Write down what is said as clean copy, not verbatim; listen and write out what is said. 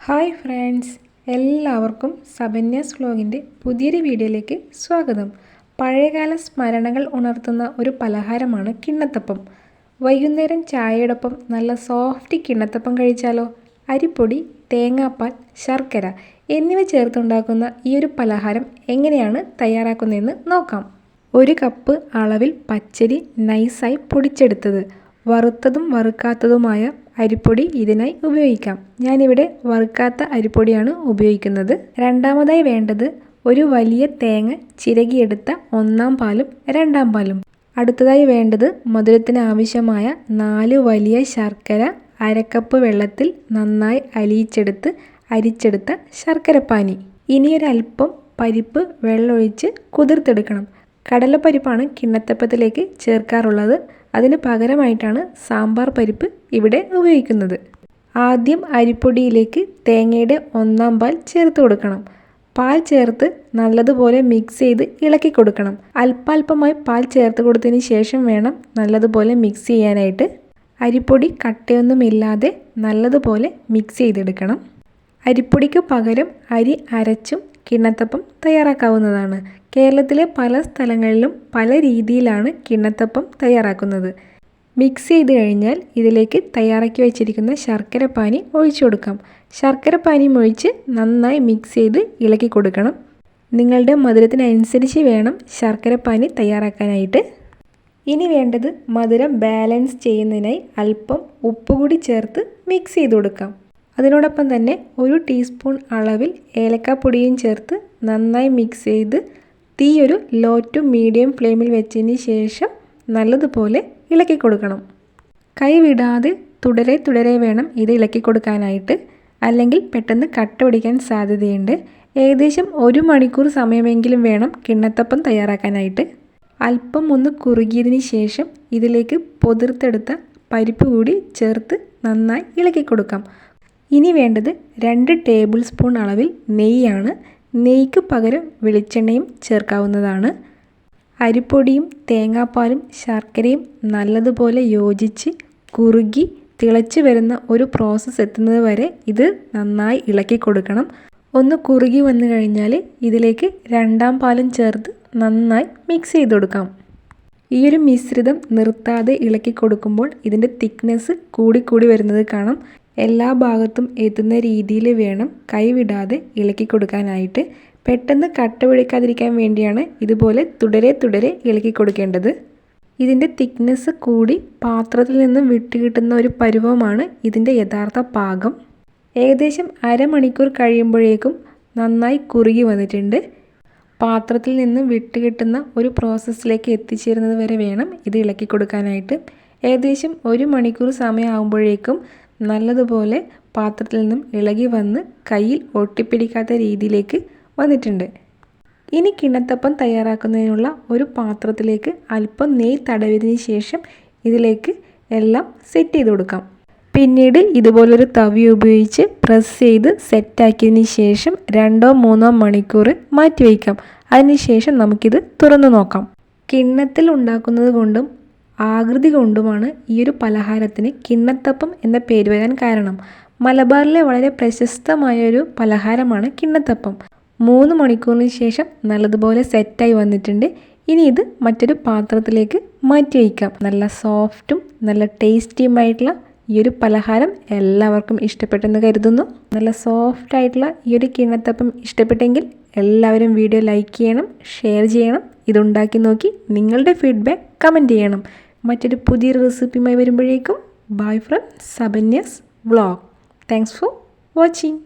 Hi friends, എല്ലാവർക്കും സബന്യാസ് വ്ലോഗിൻ്റെ പുതിയൊരു വീഡിയോയിലേക്ക് സ്വാഗതം. പഴയകാല സ്മരണകൾ ഉണർത്തുന്ന ഒരു പലഹാരമാണ് കിണ്ണത്തപ്പം. വൈകുന്നേരം ചായയോടൊപ്പം നല്ല സോഫ്റ്റ് കിണ്ണത്തപ്പം കഴിച്ചാലോ? അരിപ്പൊടി, തേങ്ങാപ്പാൽ, ശർക്കര എന്നിവ ചേർത്തുണ്ടാക്കുന്ന ഈ ഒരു പലഹാരം എങ്ങനെയാണ് തയ്യാറാക്കുന്നതെന്ന് നോക്കാം. 1 കപ്പ് അളവിൽ പച്ചരി നൈസായി പൊടിച്ചെടുത്തത്. വറുത്തതും വറുക്കാത്തതുമായ അരിപ്പൊടി ഇതിനായി ഉപയോഗിക്കാം. ഞാനിവിടെ വറുക്കാത്ത അരിപ്പൊടിയാണ് ഉപയോഗിക്കുന്നത്. രണ്ടാമതായി വേണ്ടത് ഒരു വലിയ തേങ്ങ ചിരകിയെടുത്ത 1-ാം പാലും 2-ാം പാലും. അടുത്തതായി വേണ്ടത് മധുരത്തിന് ആവശ്യമായ 4 വലിയ ശർക്കര അരക്കപ്പ് വെള്ളത്തിൽ നന്നായി അരിച്ചെടുത്ത ശർക്കരപ്പാനി. ഇനിയൊരൽപ്പം പരിപ്പ് വെള്ളമൊഴിച്ച് കുതിർത്തെടുക്കണം. കടലപ്പരിപ്പാണ് കിണ്ണത്തപ്പത്തിലേക്ക് ചേർക്കാറുള്ളത്. അതിന് പകരമായിട്ടാണ് സാമ്പാർ പരിപ്പ് ഇവിടെ ഉപയോഗിക്കുന്നത്. ആദ്യം അരിപ്പൊടിയിലേക്ക് തേങ്ങയുടെ 1-ാം പാൽ ചേർത്ത് കൊടുക്കണം. പാൽ ചേർത്ത് നല്ലതുപോലെ മിക്സ് ചെയ്ത് ഇളക്കി കൊടുക്കണം. അല്പാൽപമായി പാൽ ചേർത്ത് കൊടുത്തതിന് ശേഷം വേണം നല്ലതുപോലെ മിക്സ് ചെയ്യാനായിട്ട്. അരിപ്പൊടി കട്ടയൊന്നുമില്ലാതെ നല്ലതുപോലെ മിക്സ് ചെയ്തെടുക്കണം. അരിപ്പൊടിക്ക് പകരം അരി അരച്ചും കിണ്ണത്തപ്പം തയ്യാറാക്കാവുന്നതാണ്. കേരളത്തിലെ പല സ്ഥലങ്ങളിലും പല രീതിയിലാണ് കിണ്ണത്തപ്പം തയ്യാറാക്കുന്നത്. മിക്സ് ചെയ്ത് കഴിഞ്ഞാൽ ഇതിലേക്ക് തയ്യാറാക്കി വെച്ചിരിക്കുന്ന ശർക്കരപ്പാനി ഒഴിച്ചു കൊടുക്കാം. ശർക്കരപ്പാനിയും ഒഴിച്ച് നന്നായി മിക്സ് ചെയ്ത് ഇളക്കി കൊടുക്കണം. നിങ്ങളുടെ മധുരത്തിനനുസരിച്ച് വേണം ശർക്കരപ്പാനി തയ്യാറാക്കാനായിട്ട്. ഇനി വേണ്ടത് മധുരം ബാലൻസ് ചെയ്യുന്നതിനായി അല്പം ഉപ്പ് കൂടി ചേർത്ത് മിക്സ് ചെയ്ത് കൊടുക്കാം. അതിനോടൊപ്പം തന്നെ 1 ടീസ്പൂൺ അളവിൽ ഏലക്കാപ്പൊടിയും ചേർത്ത് നന്നായി മിക്സ് ചെയ്ത് തീ ഒരു ലോ ടു മീഡിയം ഫ്ലെയിമിൽ വെച്ചതിന് ശേഷം നല്ലതുപോലെ ഇളക്കി കൊടുക്കണം. കൈ വിടാതെ തുടരെ വേണം ഇത് ഇളക്കി കൊടുക്കാനായിട്ട്, അല്ലെങ്കിൽ പെട്ടെന്ന് കട്ട പിടിക്കാൻ സാധ്യതയുണ്ട്. ഏകദേശം 1 മണിക്കൂർ സമയമെങ്കിലും വേണം കിണ്ണത്തപ്പം തയ്യാറാക്കാനായിട്ട്. അല്പം ഒന്ന് കുറുകിയതിന് ശേഷം ഇതിലേക്ക് പൊതിർത്തെടുത്ത പരിപ്പ് കൂടി ചേർത്ത് നന്നായി ഇളക്കി കൊടുക്കാം. ഇനി വേണ്ടത് 2 ടേബിൾ സ്പൂൺ അളവിൽ നെയ്യാണ്. നെയ്ക്ക് പകരം വെളിച്ചെണ്ണയും ചേർക്കാവുന്നതാണ്. അരിപ്പൊടിയും തേങ്ങാപ്പാലും ശർക്കരയും നല്ലതുപോലെ യോജിച്ച് കുറുകി തിളച്ച് വരുന്ന ഒരു പ്രോസസ്സ് എത്തുന്നത് വരെ ഇത് നന്നായി ഇളക്കി കൊടുക്കണം. ഒന്ന് കുറുകി വന്നു കഴിഞ്ഞാൽ ഇതിലേക്ക് 2-ാം പാലും ചേർത്ത് നന്നായി മിക്സ് ചെയ്ത് കൊടുക്കാം. ഈ ഒരു മിശ്രിതം നിർത്താതെ ഇളക്കി കൊടുക്കുമ്പോൾ ഇതിൻ്റെ തിക്നെസ് കൂടി വരുന്നത് കാണാം. എല്ലാ ഭാഗത്തും എത്തുന്ന രീതിയിൽ വേണം കൈവിടാതെ ഇളക്കി കൊടുക്കാനായിട്ട്. പെട്ടെന്ന് കട്ട പിടിക്കാതിരിക്കാൻ വേണ്ടിയാണ് ഇതുപോലെ തുടരെ ഇളക്കി കൊടുക്കേണ്ടത്. ഇതിൻ്റെ തിക്നെസ് കൂടി പാത്രത്തിൽ നിന്നും വിട്ടുകിട്ടുന്ന ഒരു പരുവമാണ് ഇതിൻ്റെ യഥാർത്ഥ പാകം. ഏകദേശം അരമണിക്കൂർ കഴിയുമ്പോഴേക്കും നന്നായി കുറുകി വന്നിട്ടുണ്ട്. പാത്രത്തിൽ നിന്നും വിട്ടുകിട്ടുന്ന ഒരു പ്രോസസ്സിലേക്ക് എത്തിച്ചേരുന്നത് വരെ വേണം ഇത് ഇളക്കി കൊടുക്കാനായിട്ട്. ഏകദേശം 1 മണിക്കൂർ സമയമാകുമ്പോഴേക്കും നല്ലതുപോലെ പാത്രത്തിൽ നിന്നും ഇളകി വന്ന് കയ്യിൽ ഒട്ടിപ്പിടിക്കാത്ത രീതിയിലേക്ക് വന്നിട്ടുണ്ട്. ഇനി കിണ്ണത്തപ്പം തയ്യാറാക്കുന്നതിനുള്ള ഒരു പാത്രത്തിലേക്ക് അല്പം നെയ്യ് തടവിയതിന് ശേഷം ഇതിലേക്ക് എല്ലാം സെറ്റ് ചെയ്ത് കൊടുക്കാം. പിന്നീട് ഇതുപോലൊരു തവി ഉപയോഗിച്ച് പ്രസ് ചെയ്ത് സെറ്റാക്കിയതിന് ശേഷം 2-3 മണിക്കൂർ മാറ്റി വയ്ക്കാം. അതിനുശേഷം നമുക്കിത് തുറന്നു നോക്കാം. കിണ്ണത്തിൽ ഉണ്ടാക്കുന്നത് കൊണ്ടും ആകൃതി കൊണ്ടുമാണ് ഈ ഒരു പലഹാരത്തിന് കിണ്ണത്തപ്പം എന്ന പേര് വരാൻ കാരണം. മലബാറിലെ വളരെ പ്രശസ്തമായൊരു പലഹാരമാണ് കിണ്ണത്തപ്പം. 3 മണിക്കൂറിന് ശേഷം നല്ലതുപോലെ സെറ്റായി വന്നിട്ടുണ്ട്. ഇനി ഇത് മറ്റൊരു പാത്രത്തിലേക്ക് മാറ്റി വയ്ക്കാം. നല്ല സോഫ്റ്റും നല്ല ടേസ്റ്റിയുമായിട്ടുള്ള ഈ ഒരു പലഹാരം എല്ലാവർക്കും ഇഷ്ടപ്പെട്ടെന്ന് കരുതുന്നു. നല്ല സോഫ്റ്റായിട്ടുള്ള ഈ ഒരു കിണ്ണത്തപ്പം ഇഷ്ടപ്പെട്ടെങ്കിൽ എല്ലാവരും വീഡിയോ ലൈക്ക് ചെയ്യണം, ഷെയർ ചെയ്യണം. ഇതുണ്ടാക്കി നോക്കി നിങ്ങളുടെ ഫീഡ്ബാക്ക് കമൻറ്റ് ചെയ്യണം. മറ്റൊരു പുതിയൊരു റെസിപ്പിയുമായി വരുമ്പോഴേക്കും bye from Sabanyas vlog. Thanks for watching.